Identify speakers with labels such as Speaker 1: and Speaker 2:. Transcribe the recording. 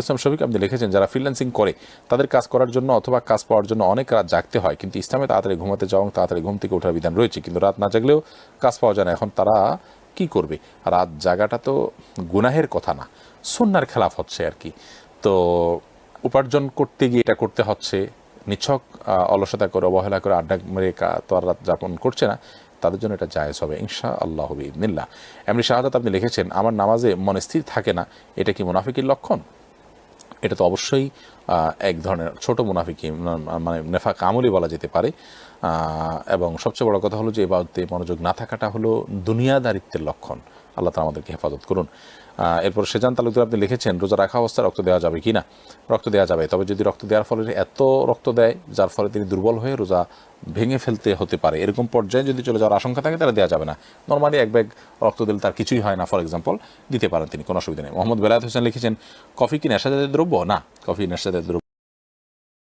Speaker 1: ইসলাম শফিক আপনি লিখেছেন, যারা ফ্রিল্যান্সিং করে তাদের কাজ করার জন্য অথবা কাজ পাওয়ার জন্য অনেক রাত জাগতে হয়, কিন্তু ইসলামে তাড়াতাড়ি ঘুমাতে যাওয়া এবং তাড়াতাড়ি ঘুম থেকে ওঠার বিধান রয়েছে, কিন্তু রাত না জাগলেও কাজ পাওয়া যায় না। এখন তারা কি করবে? রাত জাগাটা তো গুনাহের কথা না, সুন্নাহর খেলাফ হচ্ছে আর কি। তো উপার্জন করতে গিয়ে এটা করতে হচ্ছে, নিছক অলসতা করে অবহেলা করে আড্ডা মেরে তো আর রাত যাপন করছে না, তাদের জন্য এটা জায়েজ হবে ইনশা আল্লাহ বিইذনিল্লাহ। এমনি শাহাদাত আপনি লিখেছেন, আমার নামাজে মনে স্থির থাকে না, এটা কি মুনাফিকের লক্ষণ? এটা তো অবশ্যই এক ধরনের ছোট মুনাফিকি, মানে নেফাক আমলি বলা যেতে পারে। এবং সবচেয়ে বড় কথা হলো যে এবাদতে মনোযোগ না থাকাটা হলো দুনিয়াদারিত্বের লক্ষণ। আল্লাহ তাআলা আমাদেরকে হেফাজত করুন। এরপর সেজান তালুকদার আপনি লিখেছেন, রোজা রাখা অবস্থায় রক্ত দেওয়া যাবে কি না? রক্ত দেওয়া যাবে, তবে যদি রক্ত দেওয়ার ফলে এত রক্ত দেয় যার ফলে তিনি দুর্বল হয়ে রোজা ভেঙে ফেলতে হতে পারে, এরকম পর্যায়ে যদি চলে যাওয়ার আশঙ্কা থাকে তাহলে দেওয়া যাবে না। নর্মালি এক ব্যাগ রক্ত দিলে তার কিছুই হয় না, ফর এক্সাম্পল দিতে পারেন তিনি, কোনো অসুবিধা নেই। মোহাম্মদ বেলায়েত হোসেন লিখেছেন, কফি কি নেশাজাতীয় দ্রব্য? না, কফি নেশাজাতীয় দ্রব্য